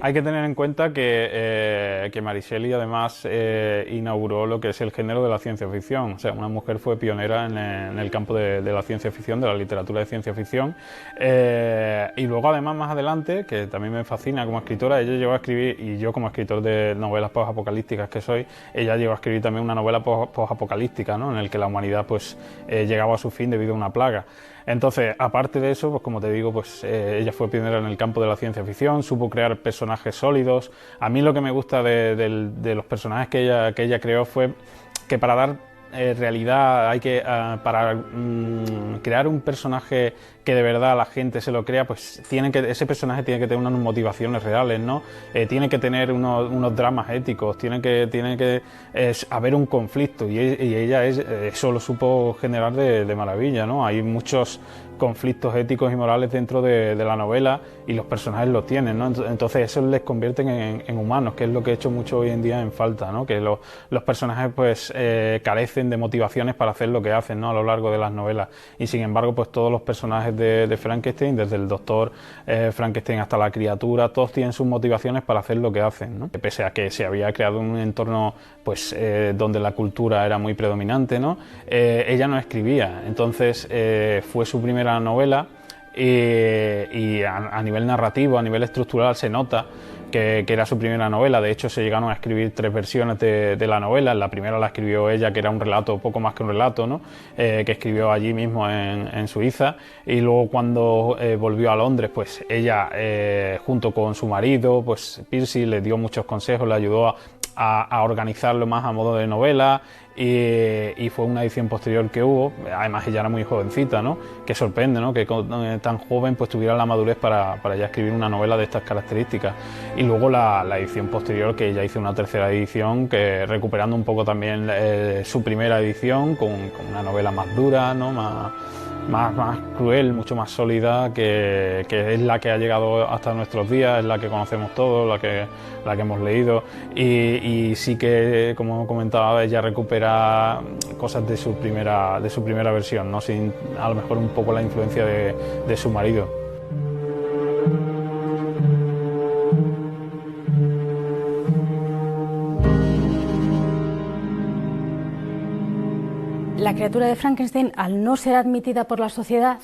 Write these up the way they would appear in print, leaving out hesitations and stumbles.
Hay que tener en cuenta que Mary Shelley además inauguró lo que es el género de la ciencia ficción. O sea, una mujer fue pionera en el campo de la ciencia ficción, de la literatura de ciencia ficción. Y luego además más adelante, que también me fascina como escritora, ella llegó a escribir, y yo como escritor de novelas posapocalípticas que soy, ella llegó a escribir también una novela posapocalíptica, ¿no? En el que la humanidad pues llegaba a su fin debido a una plaga. Entonces, aparte de eso, pues como te digo, pues ella fue pionera en el campo de la ciencia ficción, supo crear personajes sólidos. A mí lo que me gusta de los personajes que ella creó fue que para dar realidad hay que, para crear un personaje que de verdad la gente se lo crea, pues ese personaje tiene que tener unas motivaciones reales, ¿no? Tiene que tener unos dramas éticos, tiene que haber un conflicto, y ella eso lo supo generar de maravilla, ¿no? Hay muchos conflictos éticos y morales dentro de la novela y los personajes los tienen, ¿no? Entonces eso les convierte en humanos, que es lo que he hecho mucho hoy en día en falta, ¿no? Que los personajes pues carecen de motivaciones para hacer lo que hacen, ¿no? A lo largo de las novelas, y sin embargo pues todos los personajes de Frankenstein, desde el doctor Frankenstein hasta la criatura, todos tienen sus motivaciones para hacer lo que hacen, ¿no? Pese a que se había creado un entorno pues donde la cultura era muy predominante, ¿no? Ella no escribía, entonces fue su primera novela, y a nivel narrativo, a nivel estructural se nota que era su primera novela. De hecho se llegaron a escribir 3 versiones de la novela. La primera la escribió ella, que era un relato, poco más que un relato, ¿no? Que escribió allí mismo en Suiza, y luego cuando volvió a Londres, pues ella junto con su marido, pues Percy, le dio muchos consejos, le ayudó a organizarlo más a modo de novela, y fue una edición posterior que hubo. Además ella era muy jovencita, ¿no? Que sorprende, ¿no? Que tan joven pues tuviera la madurez para ya escribir una novela de estas características. Y luego la edición posterior, que ella hizo una tercera edición, que recuperando un poco también su primera edición con una novela más dura, ¿no? Más cruel, mucho más sólida, que es la que ha llegado hasta nuestros días, es la que conocemos todos, la que hemos leído, y sí que, como comentaba, ella recupera cosas de su primera versión, ¿no? Sin a lo mejor un poco la influencia de su marido. La criatura de Frankenstein, al no ser admitida por la sociedad,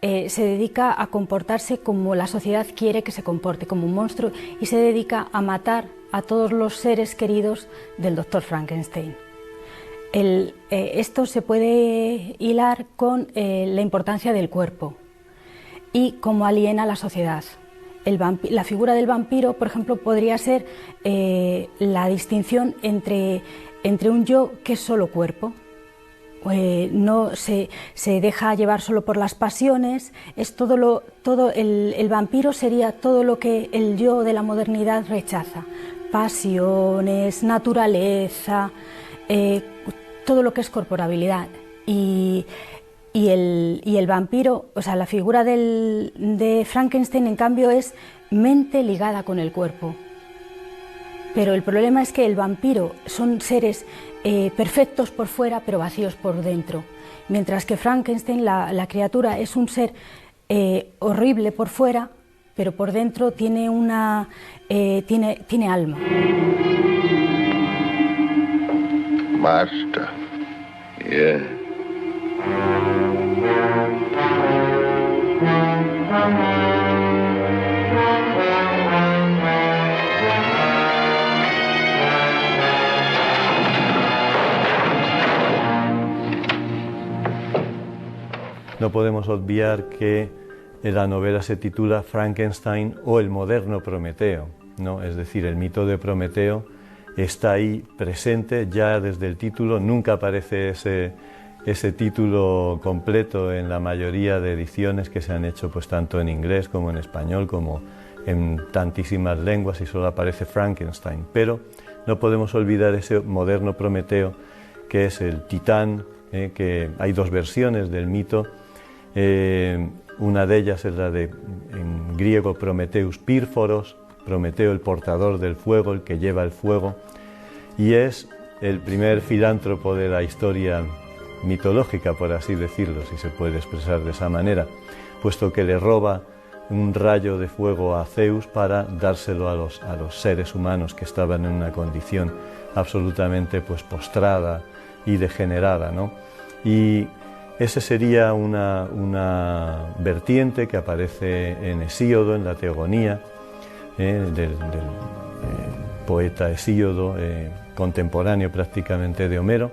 se dedica a comportarse como la sociedad quiere que se comporte, como un monstruo, y se dedica a matar a todos los seres queridos del doctor Frankenstein. Esto se puede hilar con la importancia del cuerpo y cómo aliena a la sociedad. La figura del vampiro, por ejemplo, podría ser la distinción entre un yo que es solo cuerpo. No se deja llevar solo por las pasiones, es el vampiro sería todo lo que el yo de la modernidad rechaza: pasiones, naturaleza, todo lo que es corporabilidad. Y el vampiro, o sea, la figura de Frankenstein, en cambio, es mente ligada con el cuerpo. Pero el problema es que el vampiro son seres perfectos por fuera, pero vacíos por dentro. Mientras que Frankenstein, la criatura, es un ser horrible por fuera, pero por dentro tiene tiene alma. Master, yeah. No podemos obviar que la novela se titula Frankenstein o el moderno Prometeo, ¿no? Es decir, el mito de Prometeo está ahí presente ya desde el título. Nunca aparece ese título completo en la mayoría de ediciones que se han hecho, pues tanto en inglés como en español, como en tantísimas lenguas, y solo aparece Frankenstein. Pero no podemos olvidar ese moderno Prometeo, que es el titán, que hay 2 versiones del mito. Una de ellas es la en griego, Prometheus Pírforos, Prometeo el portador del fuego, el que lleva el fuego, y es el primer filántropo de la historia mitológica, por así decirlo, si se puede expresar de esa manera, puesto que le roba un rayo de fuego a Zeus para dárselo a los seres humanos que estaban en una condición absolutamente pues postrada y degenerada, ¿no? Y esa sería una vertiente que aparece en Hesíodo, en la Teogonía, del poeta Hesíodo, contemporáneo prácticamente de Homero,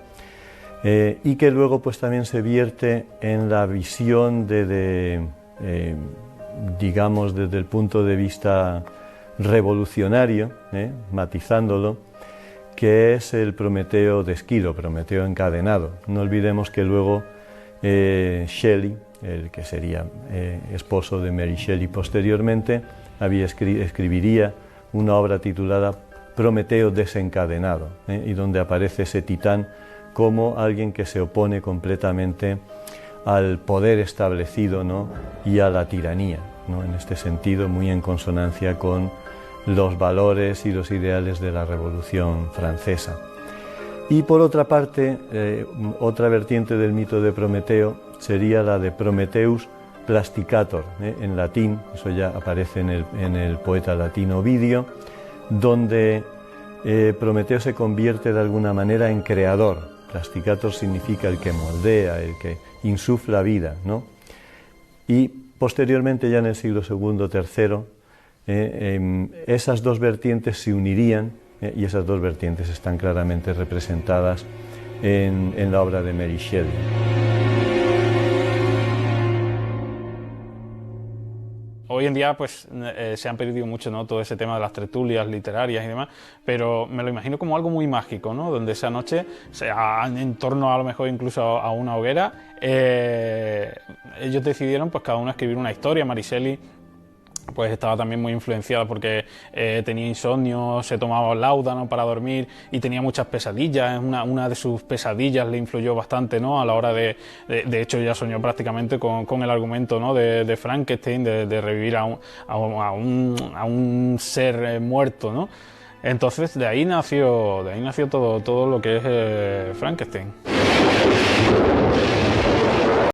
y que luego pues también se vierte en la visión digamos desde el punto de vista revolucionario, matizándolo, que es el Prometeo de Esquilo, Prometeo encadenado. No olvidemos que luego Shelley, el que sería esposo de Mary Shelley posteriormente, escribiría una obra titulada Prometeo desencadenado, y donde aparece ese titán como alguien que se opone completamente al poder establecido, ¿no?, y a la tiranía, ¿no?, en este sentido muy en consonancia con los valores y los ideales de la Revolución Francesa. Y por otra parte, otra vertiente del mito de Prometeo sería la de Prometheus Plasticator, en latín, eso ya aparece en el poeta latino Ovidio, donde Prometeo se convierte de alguna manera en creador. Plasticator significa el que moldea, el que insufla vida, ¿no? Y posteriormente, ya en el siglo II, III, esas dos vertientes se unirían, y esas dos vertientes están claramente representadas en la obra de Mary Shelley. Hoy en día pues se han perdido mucho, ¿no?, todo ese tema de las tertulias literarias y demás, pero me lo imagino como algo muy mágico, ¿no?, donde esa noche, en torno a lo mejor incluso a una hoguera, ellos decidieron pues cada uno escribir una historia. Mary Shelley pues estaba también muy influenciada porque tenía insomnio, se tomaba láudano para dormir y tenía muchas pesadillas. Una de sus pesadillas le influyó bastante, ¿no?, a la hora de hecho ella soñó prácticamente con el argumento, ¿no?, de Frankenstein, de revivir a un ser muerto, ¿no? Entonces de ahí nació todo lo que es Frankenstein.